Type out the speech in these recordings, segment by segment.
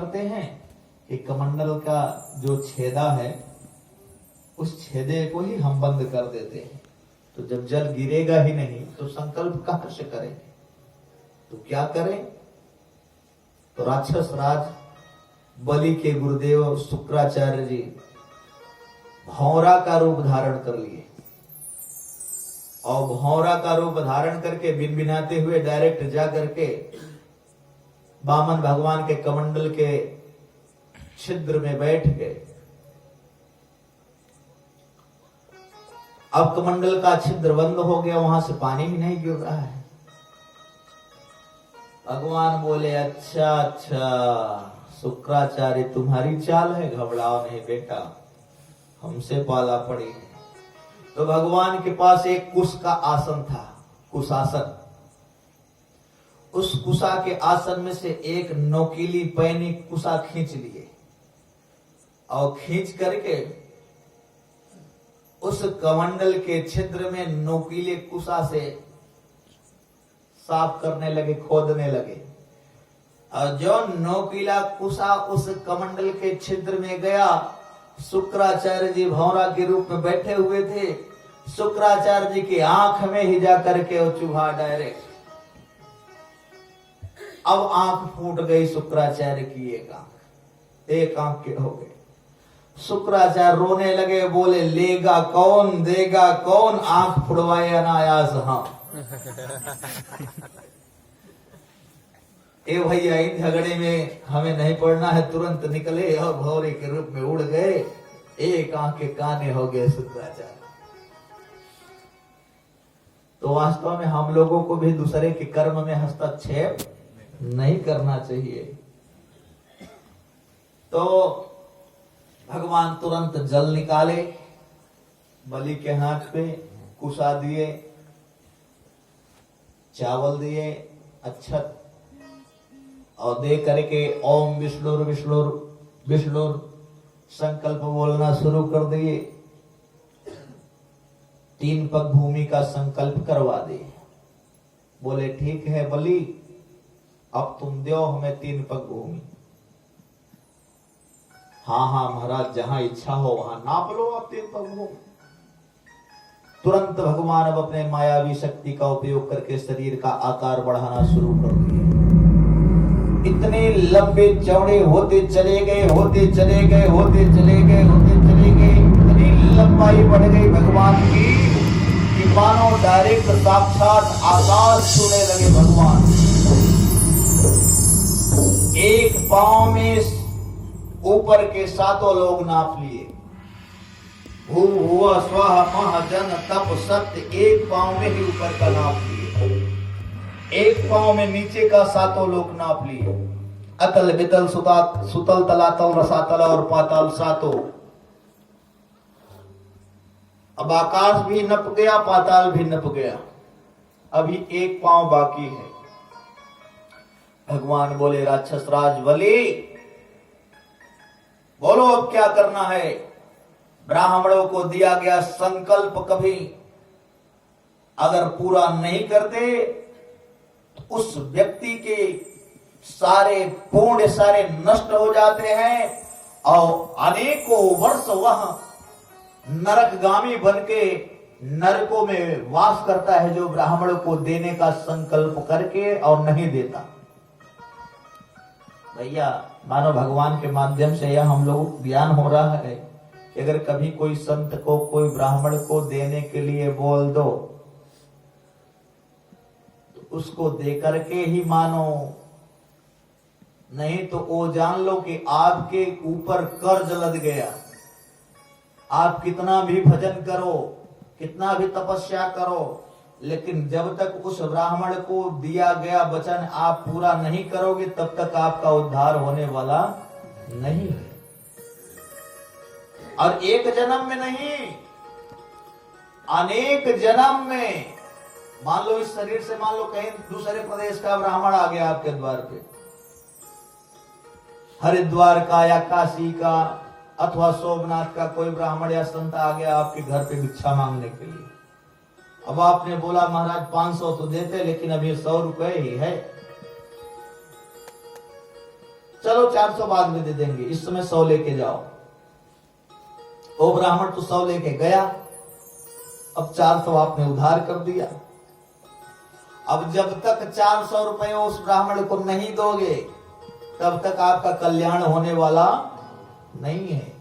करते हैं कि कमंडल का जो छेदा है उस छेदे को ही हम बंद कर देते हैं। तो जब जल गिरेगा ही नहीं तो संकल्प कहां से करेंगे? तो क्या करें? तो राक्षस राज बलि के गुरुदेव शुक्राचार्य जी भौरा का रूप धारण कर लिए और भौरा का रूप धारण करके बिनबिनाते हुए डायरेक्ट जा करके वामन भगवान के कमंडल के छिद्र में बैठ गए। अब कमंडल का छिद्र बंद हो गया, वहां से पानी ही नहीं गिर रहा है। भगवान बोले अच्छा अच्छा शुक्राचार्य तुम्हारी चाल है, घबराओ नहीं बेटा, हमसे पाला पड़ी है। तो भगवान के पास एक कुश का आसन था, कुशासन। उस कुशा के आसन में से एक नोकीली पैनी कुशा खींच लिए और खींच करके उस कमंडल के छिद्र में नोकीले कुशा से साफ करने लगे, खोदने लगे। और जो नोकीला कुशा उस कमंडल के छिद्र में गया, शुक्राचार्य जी भौरा के रूप में बैठे हुए थे, शुक्राचार्य जी की आंख में ही जा करके वो चूहा डायरेक्ट। अब आंख फूट गई शुक्राचार्य की, एक आंख के हो गए। शुक्राचार्य रोने लगे, बोले लेगा कौन देगा कौन, आंख फुड़वाए अनायास हम। ए भैया इन झगड़े में हमें नहीं पड़ना है, तुरंत निकले और भौरे के रूप में उड़ गए, एक आंख के काने हो गए शुक्राचार्य। तो वास्तव में हम लोगों को भी दूसरे के कर्म में हस्तक्षेप नहीं करना चाहिए। तो भगवान तुरंत जल निकाले, बलि के हाथ पे कुशा दिए, चावल दिए, अच्छत और दे करके ओम विष्णुर विष्णुर विष्णुर संकल्प बोलना शुरू कर दिए। 3 पग भूमि का संकल्प करवा दिए। बोले ठीक है बलि, अब तुम दो हमें 3 पग भूमि। हाँ हाँ महाराज, जहां इच्छा हो वहां नाप लो आप 3 पग भूमि। तुरंत भगवान अब अपने मायावी शक्ति का उपयोग करके शरीर का आकार बढ़ाना शुरू कर दिया। इतने लंबे चौड़े होते चले गए, होते चले गए, होते चले गए, होते चले गए, इतनी लंबाई बढ़ गई भगवान की कि मानो डायरेक्ट साक्षात आकाश छूने लगे भगवान। एक पांव में ऊपर के 7 लोग नाप लिए, भू भुव स्वः मह जन तप सत्य, एक पांव में ही ऊपर का नाप लिए, एक पांव में नीचे का 7 लोग नाप लिए। अतल वितल सुतल तलातल रसातल और पाताल 7। अब आकाश भी नप गया, पाताल भी नप गया, अभी एक पांव बाकी है। भगवान बोले राक्षस राज बलि, बोलो अब क्या करना है? ब्राह्मणों को दिया गया संकल्प कभी अगर पूरा नहीं करते तो उस व्यक्ति के सारे पुण्य सारे नष्ट हो जाते हैं और अनेकों वर्ष वह नरकगामी बनके नरकों में वास करता है, जो ब्राह्मण को देने का संकल्प करके और नहीं देता। भैया मानो भगवान के माध्यम से यह हम लोग ज्ञान हो रहा है कि अगर कभी कोई संत को कोई ब्राह्मण को देने के लिए बोल दो तो उसको देकर के ही मानो, नहीं तो वो जान लो कि आपके ऊपर कर्ज लद गया। आप कितना भी भजन करो, कितना भी तपस्या करो, लेकिन जब तक उस ब्राह्मण को दिया गया वचन आप पूरा नहीं करोगे तब तक आपका उद्धार होने वाला नहीं है। और एक जन्म में नहीं, अनेक जन्म में। मान लो इस शरीर से मान लो कहीं दूसरे प्रदेश का ब्राह्मण आ गया आपके द्वार पे, हरिद्वार का या काशी का अथवा सोमनाथ का कोई ब्राह्मण या संत आ गया आपके घर पे भिक्षा मांगने के लिए। अब आपने बोला महाराज 500 तो देते, लेकिन अभी 100 रुपए ही है। चलो 400 बाद में दे देंगे, इस समय 100 लेके जाओ। वो ब्राह्मण तो 100 लेके गया, अब 400 आपने उधार कर दिया। अब जब तक 400 रुपए उस ब्राह्मण को नहीं दोगे तब तक आपका कल्याण होने वाला नहीं है।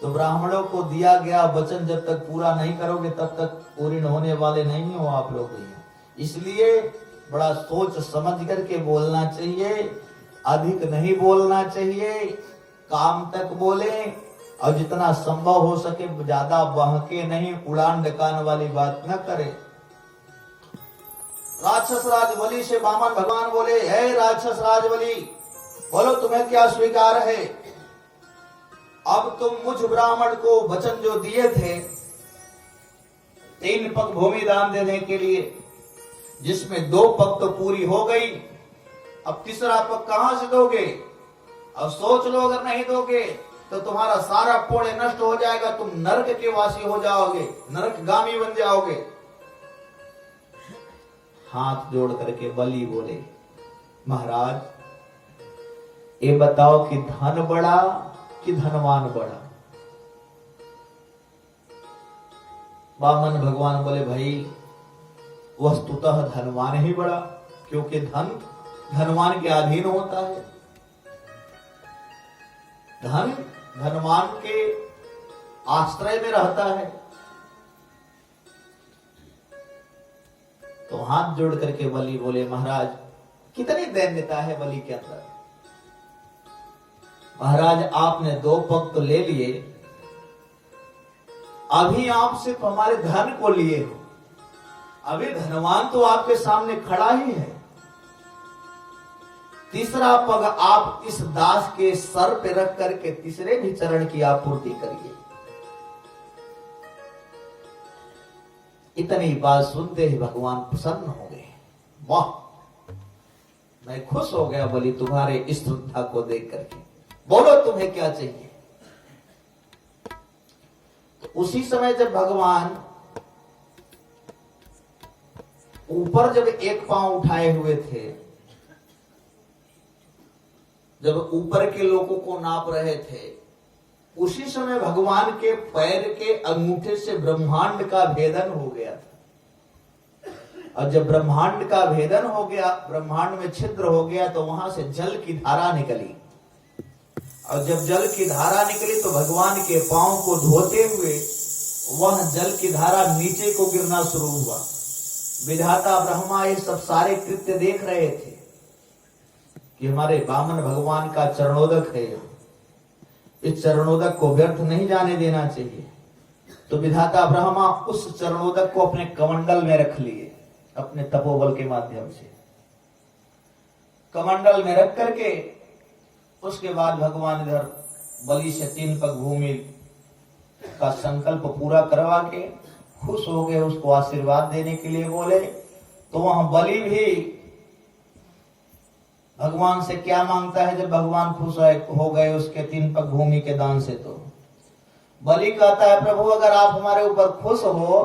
तो ब्राह्मणों को दिया गया वचन जब तक पूरा नहीं करोगे तब तक पूर्ण होने वाले नहीं हो आप लोग। इसलिए बड़ा सोच समझ करके बोलना चाहिए, अधिक नहीं बोलना चाहिए, काम तक बोले और जितना संभव हो सके ज्यादा बहके नहीं, उड़ान डकान वाली बात न करें। राक्षस राज बलि से वामन भगवान बोले, हे राक्षस राज बलि, बोलो तुम्हें क्या स्वीकार है? अब तुम मुझ ब्राह्मण को वचन जो दिए थे 3 पग भूमि दान देने के लिए, जिसमें 2 पग तो पूरी हो गई, अब तीसरा पग कहां से दोगे? अब सोच लो, अगर नहीं दोगे तो तुम्हारा सारा पुण्य नष्ट हो जाएगा, तुम नरक के वासी हो जाओगे, नरकगामी बन जाओगे। हाथ जोड़ करके बलि बोले, महाराज ये बताओ कि धन बड़ा कि धनवान बड़ा? वामन भगवान बोले, भाई वस्तुतः धनवान ही बड़ा, क्योंकि धन धनवान के अधीन होता है। धन धनवान के आश्रय में रहता है। तो हाथ जोड़ करके बलि बोले, महाराज कितनी दैन्यता है बलि के अंदर। महाराज आपने 2 पग तो ले लिए, अभी आप सिर्फ हमारे धन को लिए हो, अभी धनवान तो आपके सामने खड़ा ही है। तीसरा पग आप इस दास के सर पे रख करके तीसरे भी चरण की आपूर्ति करिए। इतनी बात सुनते ही भगवान प्रसन्न हो गए। वाह, मैं खुश हो गया बलि तुम्हारे इस श्रद्धा को देख करके। बोलो तुम्हें क्या चाहिए? तो उसी समय जब भगवान ऊपर जब एक पांव उठाए हुए थे, जब ऊपर के लोगों को नाप रहे थे, उसी समय भगवान के पैर के अंगूठे से ब्रह्मांड का भेदन हो गया था। और जब ब्रह्मांड का भेदन हो गया, ब्रह्मांड में छिद्र हो गया, तो वहां से जल की धारा निकली। और जब जल की धारा निकली तो भगवान के पांव को धोते हुए वह जल की धारा नीचे को गिरना शुरू हुआ। विधाता ब्रह्मा ये सब सारे कृत्य देख रहे थे कि हमारे वामन भगवान का चरणोदक है, इस चरणोदक को व्यर्थ नहीं जाने देना चाहिए। तो विधाता ब्रह्मा उस चरणोदक को अपने कमंडल में रख लिए, अपने तपोबल के माध्यम से कमंडल में रख करके उसके बाद भगवान इधर बलि से 3 पग भूमि का संकल्प पूरा करवा के खुश हो गए, उसको आशीर्वाद देने के लिए बोले। तो वहां बलि भी भगवान से क्या मांगता है? जब भगवान खुश हो गए उसके 3 पग भूमि के दान से, तो बलि कहता है, प्रभु अगर आप हमारे ऊपर खुश हो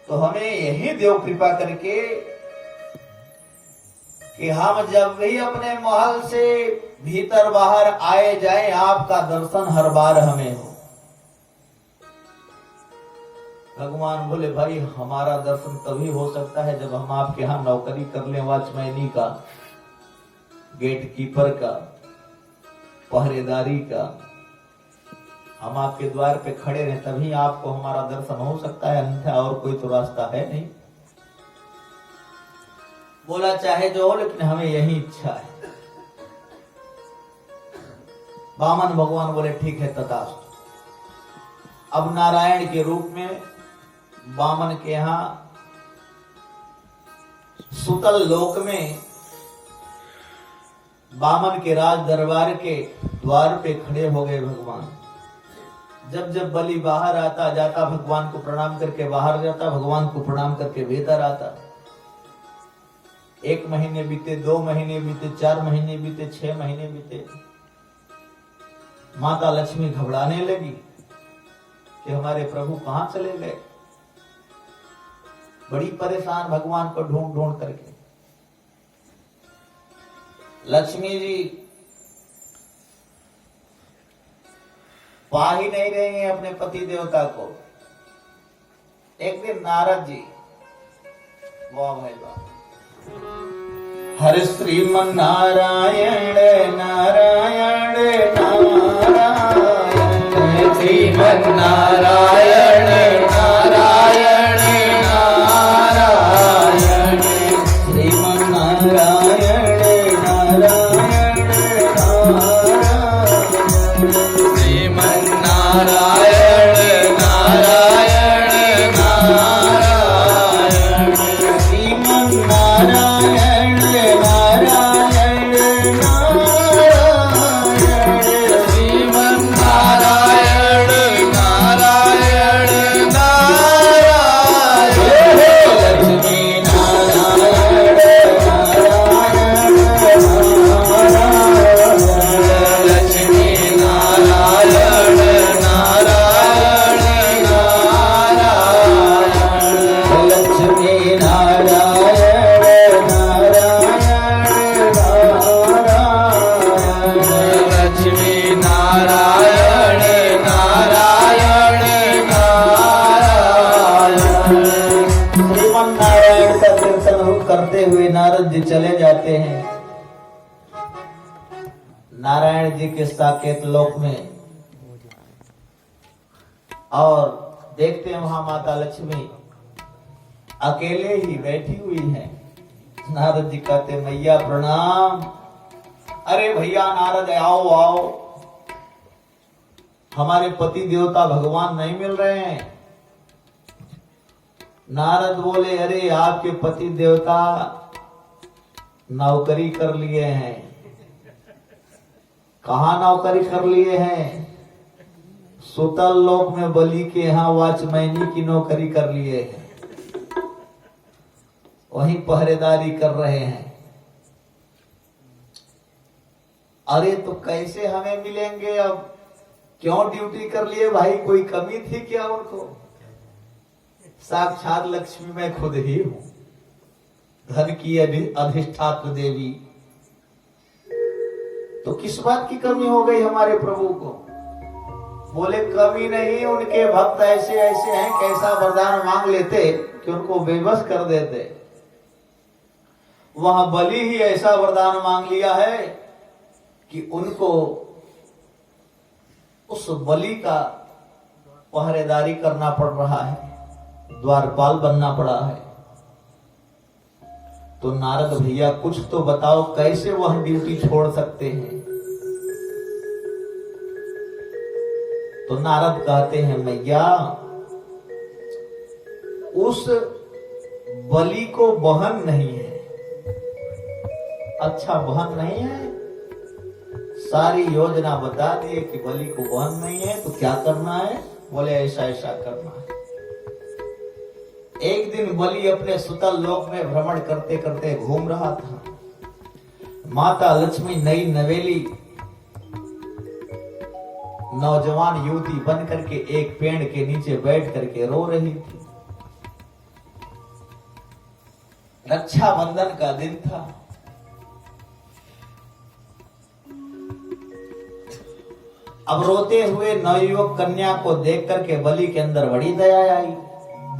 तो हमें यही देव कृपा करके कि हम जब भी अपने महल से भीतर बाहर आए जाए आपका दर्शन हर बार हमें हो। भगवान बोले, भाई हमारा दर्शन तभी हो सकता है जब हम आपके यहाँ नौकरी कर लें, वॉचमैनी का, गेट कीपर का, पहरेदारी का। हम आपके द्वार पे खड़े रहे तभी आपको हमारा दर्शन हो सकता है, अन्यथा और कोई तो रास्ता है नहीं। बोला चाहे जो हो, लेकिन हमें यही इच्छा है। वामन भगवान बोले, ठीक है तथास्तु। अब नारायण के रूप में वामन के यहां सुतल लोक में वामन के राज दरबार के द्वार पे खड़े हो गए भगवान। जब जब बलि बाहर आता जाता, भगवान को प्रणाम करके बाहर जाता, भगवान को प्रणाम करके भीतर आता। 1 महीने बीते, 2 महीने बीते, 4 महीने बीते, 6 महीने बीते। माता लक्ष्मी घबराने लगी कि हमारे प्रभु कहां चले गए। बड़ी परेशान भगवान को ढूंढ ढूंढ करके। लक्ष्मी जी पा ही नहीं रहे हैं अपने पति देवता को। एक दिन नारद जी, वाह भाई वाह, हरे श्रीमन नारायण नारायण नारायण, श्रीमन नारायण नारायण नारायण, श्रीमन नारायण नारायण नारायण, श्रीमन नारायण नारायण नारायण, श्रीमन नारायण नारायण नारायण, श्रीमन नारायण नारायण नारायण, लक्ष्मी नारायण नारायण नारायण, लक्ष्मी नारायण नारायण नारायण, लक्ष्मी नारायण नारायण नारायण, लक्ष्मी नारायण नारायण नारायण। श्रीमन नारायण का कीर्तन करते हुए नारद जी चले जाते हैं नारायण जी के साकेत लोक में, और देखते हैं वहां माता लक्ष्मी अकेले ही बैठी हुई है। नारद जी कहते मैया प्रणाम। अरे भैया नारद आओ आओ, हमारे पति देवता भगवान नहीं मिल रहे हैं। नारद बोले अरे आपके पति देवता नौकरी कर लिए हैं। कहाँ नौकरी कर लिए हैं? सुतल लोक में बलि के यहाँ वॉचमैनी की नौकरी कर लिए हैं, वहीं पहरेदारी कर रहे हैं। अरे तो कैसे हमें मिलेंगे अब? क्यों ड्यूटी कर लिए भाई? कोई कमी थी क्या उनको? साक्षात लक्ष्मी मैं खुद ही हूं, धन की अधिष्ठात्र देवी। तो किस बात की कमी हो गई हमारे प्रभु को? बोले कमी नहीं, उनके भक्त ऐसे ऐसे हैं, कैसा वरदान मांग लेते कि उनको बेबस कर देते। वहां बलि ही ऐसा वरदान मांग लिया है कि उनको उस बलि का पहरेदारी करना पड़ रहा है, द्वारपाल बनना पड़ा है। तो नारद भैया कुछ तो बताओ, कैसे वह ड्यूटी छोड़ सकते हैं? तो नारद कहते हैं मैया उस बलि को बहन नहीं है। अच्छा बहन नहीं है? सारी योजना बता दिए कि बलि को बहन नहीं है, तो क्या करना है? बोले ऐसा ऐसा करना है। एक दिन बलि अपने सुतल लोक में भ्रमण करते करते घूम रहा था। माता लक्ष्मी नई नवेली नौजवान युवती बन करके एक पेड़ के नीचे बैठ करके रो रही थी। रक्षाबंधन का दिन था। अब रोते हुए नवयुवक कन्या को देख करके बलि के अंदर बड़ी दया आई।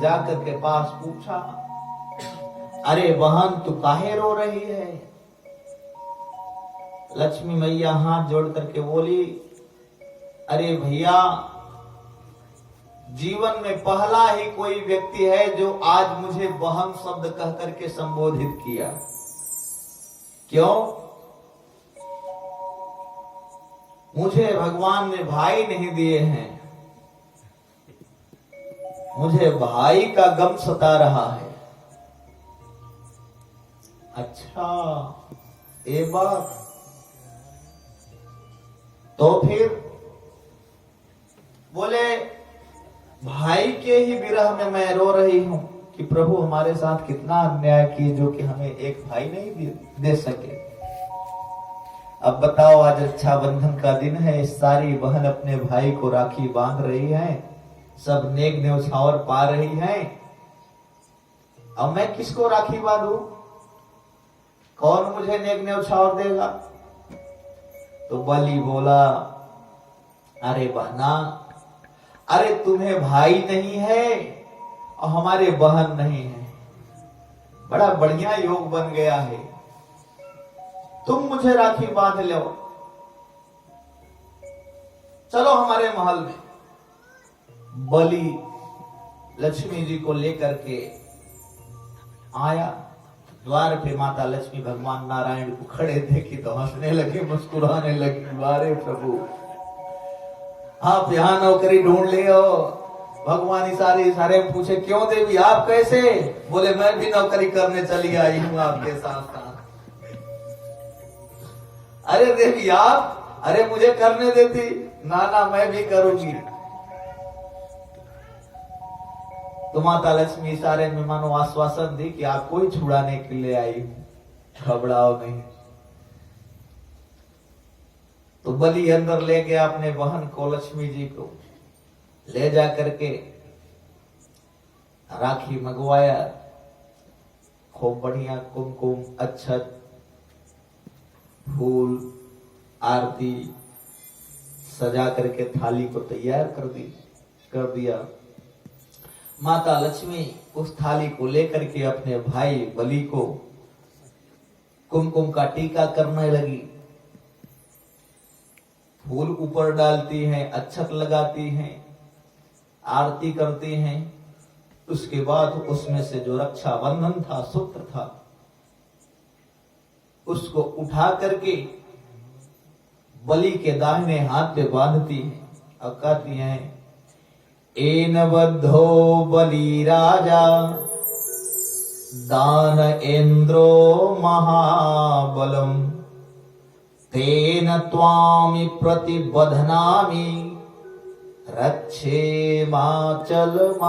जाकर के पास पूछा, अरे बहन तू काहे रो रही है? लक्ष्मी मैया हाथ जोड़ करके बोली, अरे भैया जीवन में पहला ही कोई व्यक्ति है जो आज मुझे बहन शब्द कह करके संबोधित किया। क्यों? मुझे भगवान ने भाई नहीं दिए हैं, मुझे भाई का गम सता रहा है। अच्छा ये बात, तो फिर बोले भाई के ही विरह में मैं रो रही हूं कि प्रभु हमारे साथ कितना अन्याय किए जो कि हमें एक भाई नहीं दे सके। अब बताओ आज रक्षाबंधन का दिन है, सारी बहन अपने भाई को राखी बांध रही है, सब नेक न्यौछावर पा रही हैं। अब मैं किसको राखी बांधू? कौन मुझे नेक न्यौछावर देगा? तो बलि बोला, अरे बहना, अरे तुम्हें भाई नहीं है और हमारे बहन नहीं है, बड़ा बढ़िया योग बन गया है, तुम मुझे राखी बांध लो, चलो हमारे महल में। बलि लक्ष्मी जी को लेकर के आया। द्वार पे माता लक्ष्मी भगवान नारायण को खड़े देखी तो हंसने लगे, मुस्कुराने लगे, वारे प्रभु आप यहाँ नौकरी ढूंढ ले हो। भगवान इशारे पूछे क्यों देवी आप कैसे? बोले मैं भी नौकरी करने चली आई हूँ आपके साथ साथ। अरे देवी आप, अरे मुझे करने देती, ना मैं भी करूंगी। तो माता लक्ष्मी इशारे में मानो आश्वासन दी कि आपको ही छुड़ाने के लिए आई हूं, घबराओ नहीं। तो बलि अंदर ले गया अपने बहन को, लक्ष्मी जी को ले जा करके राखी मंगवाया, खूब बढ़िया कुमकुम, अक्षत, फूल, आरती सजा करके थाली को तैयार कर दिया। माता लक्ष्मी उस थाली को लेकर के अपने भाई बलि को कुमकुम का टीका करने लगी, फूल ऊपर डालती हैं, अक्षत लगाती हैं, आरती करती हैं। उसके बाद उसमें से जो रक्षा बंधन था, सूत्र था, उसको उठा करके बलि के दाहिने हाथ पे बांधती है और कहती हैं एन बद्धो बलि राजा दान इंद्रो महाबलम तेन त्वामि प्रतिबध्नामि रक्षे माचलो।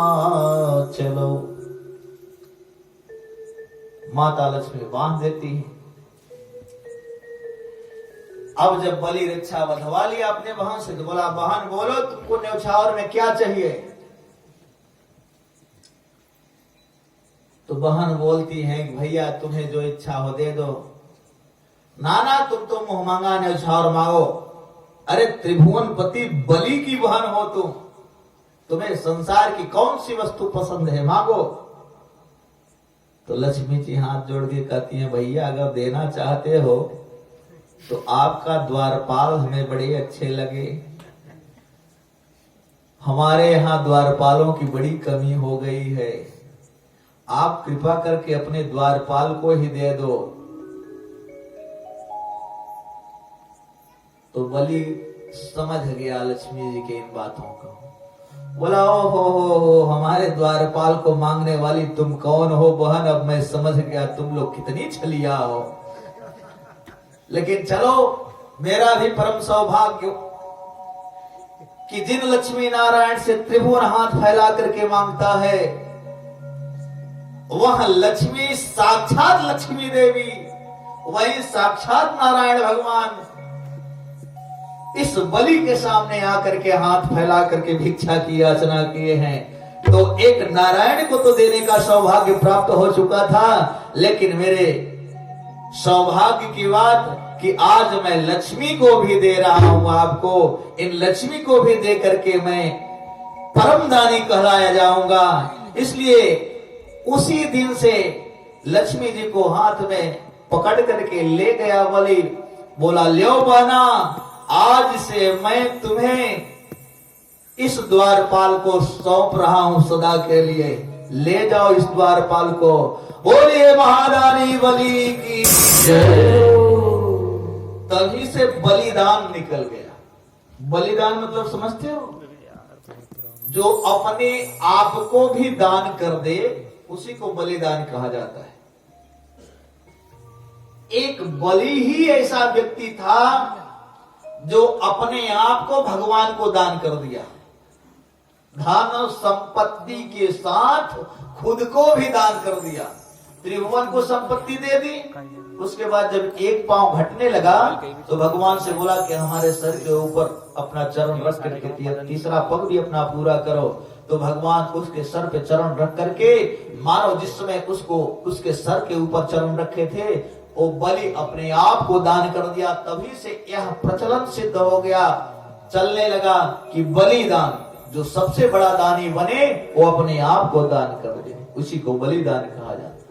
माता लक्ष्मी बांध देती है। अब जब बलि रक्षा बंधवा लिया अपने बहन से तो बोला बहन बोलो तुमको न्यौछावर में क्या चाहिए? तो बहन बोलती है कि भैया तुम्हें जो इच्छा हो दे दो। नाना तुम तो मुंह मांगा न्यौछावर मांगो। अरे त्रिभुवनपति बलि की बहन हो तुम, तुम्हें संसार की कौन सी वस्तु पसंद है मांगो। तो लक्ष्मी जी हाथ जोड़ के कहती है भैया अगर देना चाहते हो तो आपका द्वारपाल हमें बड़े अच्छे लगे। हमारे यहाँ द्वारपालों की बड़ी कमी हो गई है, आप कृपा करके अपने द्वारपाल को ही दे दो। तो बलि समझ गया लक्ष्मी जी के इन बातों को, बोला ओ हो हमारे द्वारपाल को मांगने वाली तुम कौन हो बहन? अब मैं समझ गया तुम लोग कितनी छलिया हो। लेकिन चलो मेरा भी परम सौभाग्य कि जिन लक्ष्मी नारायण से त्रिभुवन हाथ फैला करके मांगता है वह लक्ष्मी साक्षात लक्ष्मी देवी, वही साक्षात नारायण भगवान इस बलि के सामने आकर के हाथ फैला करके भिक्षा की याचना किए हैं। तो एक नारायण को तो देने का सौभाग्य प्राप्त हो चुका था, लेकिन मेरे सौभाग्य की बात कि आज मैं लक्ष्मी को भी दे रहा हूं आपको। इन लक्ष्मी को भी दे करके मैं परमदानी कहलाया जाऊंगा। इसलिए उसी दिन से लक्ष्मी जी को हाथ में पकड़ करके ले गया बलि। बोला ल्यो बहना आज से मैं तुम्हें इस द्वारपाल को सौंप रहा हूं सदा के लिए, ले जाओ इस द्वारपाल को। बोलिए महारानी बलि की जय। तभी से बलिदान निकल गया। बलिदान मतलब समझते हो? जो अपने आप को भी दान कर दे उसी को बलिदान कहा जाता है। एक बलि ही ऐसा व्यक्ति था जो अपने आप को भगवान को दान कर दिया, धन संपत्ति के साथ खुद को भी दान कर दिया। त्रिभुवन को संपत्ति दे दी, उसके बाद जब एक पांव घटने लगा तो भगवान से बोला कि हमारे सर के ऊपर अपना चरण रख करके तीसरा पग भी अपना पूरा करो। तो भगवान उसके सर पे चरण रख करके मानो जिस समय उसको उसके सर के ऊपर चरण रखे थे वो बलि अपने आप को दान कर दिया। तभी से यह प्रचलन सिद्ध हो गया चलने लगा कि बलिदान, जो सबसे बड़ा दानी बने वो अपने आप को दान कर दे, उसी को बलिदान कहा जाता है।